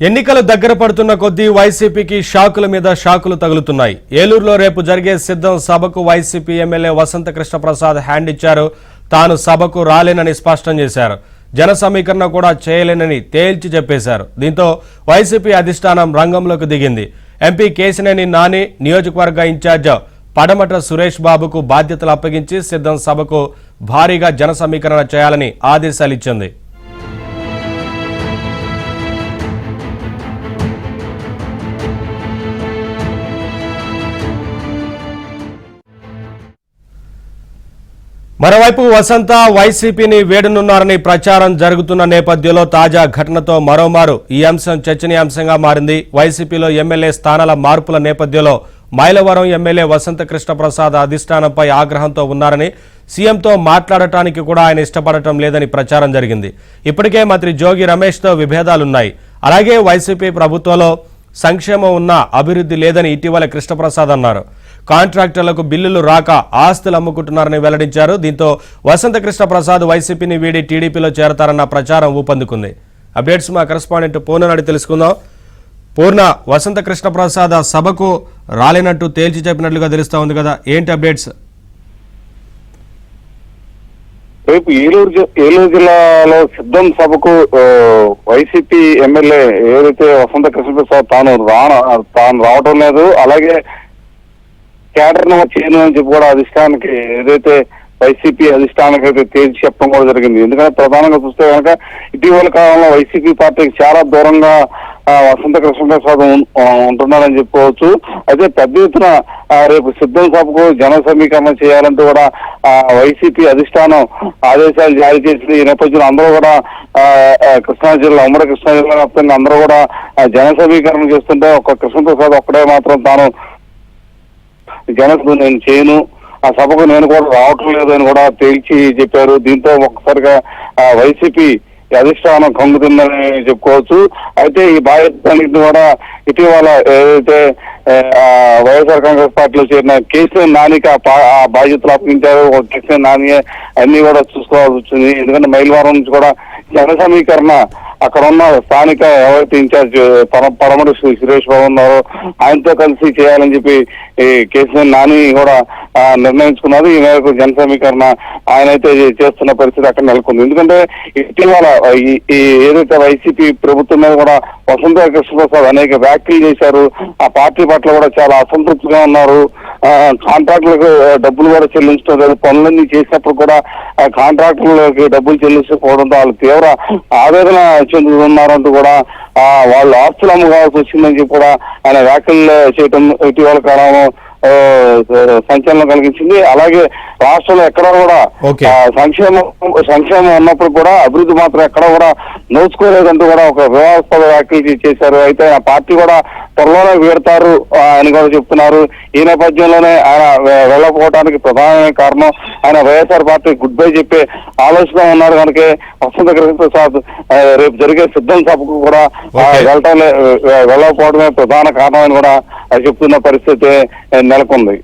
ఎన్నికలు దగ్గర పడుతున్న కొద్దీ వైసీపీకి షాకుల మీద షాకులు తగులుతున్నాయి. ఏలూరులో రేపు జరిగే సిద్ధం సభకు వైసీపీ ఎమ్మెల్యే వసంత కృష్ణప్రసాద్ హ్యాండ్ ఇచ్చారు. తాను సభకు రాలేనని స్పష్టం చేశారు. జన సమీకరణ కూడా చేయలేనని తేల్చి చెప్పేశారు. దీంతో వైసీపీ అధిష్టానం రంగంలోకి దిగింది. ఎంపీ కేశినేని నాని నియోజకవర్గ ఇన్ఛార్జ్ పడమట సురేష్ బాబుకు బాధ్యతలు అప్పగించి సిద్ధం సభకు భారీగా జన సమీకరణ చేయాలని ఆదేశాలిచ్చింది. మరోవైపు వసంత వైసీపీని వేడనున్నారని ప్రచారం జరుగుతున్న నేపథ్యంలో తాజా ఘటనతో మరోమారు ఈ అంశం చర్చనీయాంశంగా మారింది. వైసీపీలో ఎమ్మెల్యే స్థానాల మార్పుల నేపథ్యంలో మైలవరం ఎమ్మెల్యే వసంత కృష్ణప్రసాద్ అధిష్టానంపై ఆగ్రహంతో ఉన్నారని, సీఎంతో మాట్లాడటానికి కూడా ఆయన ఇష్టపడటం లేదని ప్రచారం జరిగింది. ఇప్పటికే మంత్రి జోగి రమేష్తో విభేదాలున్నాయి. అలాగే వైసీపీ ప్రభుత్వంలో సంక్షేమం ఉన్న అభివృద్ధి లేదని ఇటీవల కృష్ణప్రసాద్ అన్నారు. కాంట్రాక్టర్లకు బిల్లులు రాక ఆస్తులు అమ్ముకుంటున్నారని వెల్లడించారు. దీంతో వసంత కృష్ణప్రసాద్ వైసీపీని వీడి టీడీపీలో చేరతారన్న ప్రచారం ఊపందుకుంది. అప్డేట్స్ మా కరెస్పాండెంట్ పూర్ణ అడిగి తెలుసుకుందాం. పూర్ణ, వసంత కృష్ణప్రసాద్ సభకు రాలేనట్టు తేల్చి చెప్పినట్లుగా తెలుస్తా ఉంది కదా, ఏంటి అప్డేట్స్? రేపు ఏలూరు జిల్లాలో సిద్ధం సభకు వైసీపీ ఎమ్మెల్యే ఏదైతే వసంత కృష్ణప్రసాద్ తాను రావటం లేదు, అలాగే కేడర్ చేయను అని చెప్పి కూడా అధిష్టానానికి ఏదైతే వైసీపీ అధిష్టానానికి అయితే తేల్చి చెప్పడం కూడా జరిగింది. ఎందుకంటే ప్రధానంగా చూస్తే కనుక ఇటీవల కాలంలో వైసీపీ పార్టీకి చాలా దూరంగా వసంత కృష్ణప్రసాద్ ఉంటున్నారని చెప్పుకోవచ్చు. అయితే పెద్ద ఎత్తున రేపు సిద్ధం సభకు జన సమీకరణ చేయాలంటూ కూడా వైసీపీ అధిష్టానం ఆదేశాలు జారీ చేసింది. ఈ నేపథ్యంలో అందరూ కూడా కృష్ణా జిల్లా ఉమ్మడి కృష్ణా జిల్లా వ్యాప్తంగా అందరూ కూడా జన సమీకరణ చేస్తుంటే ఒక కృష్ణప్రసాద్ ఒక్కడే మాత్రం తాను జనకు నేను చేయను, ఆ సభకు నేను కూడా రావటం లేదు అని కూడా తేల్చి చెప్పారు. దీంతో ఒక్కసారిగా వైసీపీ అధిష్టానం కంగుతుందని చెప్పుకోవచ్చు. అయితే ఈ బాధ్యతలన్నింటినీ కూడా ఇటీవల ఏదైతే వైఎస్ఆర్ కాంగ్రెస్ పార్టీలో చేరిన కేసీఆర్ నానికి ఆ బాధ్యతలు అప్పగించారు. కేసీఆర్ నాని అన్ని కూడా చూసుకోవాల్సి వచ్చింది. ఎందుకంటే మైలవరం నుంచి కూడా జన సమీకరణ అక్కడ ఉన్న స్థానిక ఎవరైతే ఇన్ఛార్జ్ పడమటి సురేష్ బాబు ఉన్నారో ఆయనతో కలిసి చేయాలని చెప్పి కేసీఆర్ నాని కూడా నిర్ణయించుకున్నారు. ఈ మేరకు జన సమీకరణ ఆయన అయితే చేస్తున్న పరిస్థితి అక్కడ నెలకొంది. ఎందుకంటే ఇటీవల ఏదైతే వైసీపీ ప్రభుత్వం మీద కూడా వసంత కృష్ణప్రసాద్ అనేక వ్యాఖ్యలు చేశారు. ఆ పార్టీ పట్ల కూడా చాలా అసంతృప్తిగా ఉన్నారు. కాంట్రాక్టులకు డబ్బులు కూడా చెల్లించడం లేదు, పనులన్నీ చేసినప్పుడు కూడా కాంట్రాక్టులకి డబ్బులు చెల్లించకపోవడంతో వాళ్ళు తీవ్ర ఆవేదన చెందుతున్నారంటూ కూడా వాళ్ళు ఆస్తులు అమ్ముకోవాల్సి వచ్చిందని చెప్పి కూడా ఆయన వ్యాఖ్యలు చేయటం ఇటీవల కాలంలో సంచలనం కలిగించింది. అలాగే రాష్ట్రంలో ఎక్కడ కూడా సంక్షేమం ఉన్నప్పుడు కూడా అభివృద్ధి మాత్రం ఎక్కడ కూడా నోచుకోలేదంటూ కూడా ఒక వివాదాస్పద వ్యాఖ్యలు చేశారు. అయితే ఆ పార్టీ కూడా త్వరలోనే వీడతారు అని కూడా చెప్తున్నారు. ఈ నేపథ్యంలోనే ఆయన వెళ్ళకపోవడానికి ప్రధానమైన కారణం ఆయన వైఎస్ఆర్ పార్టీ గుడ్ బై చెప్పే ఆలోచన ఉన్నారు కనుక వసంత కృష్ణప్రసాద్ రేపు జరిగే సిద్ధం సభకు కూడా వెళ్ళకపోవడమే ప్రధాన కారణం అని కూడా చెప్తున్న పరిస్థితి నెలకొంది.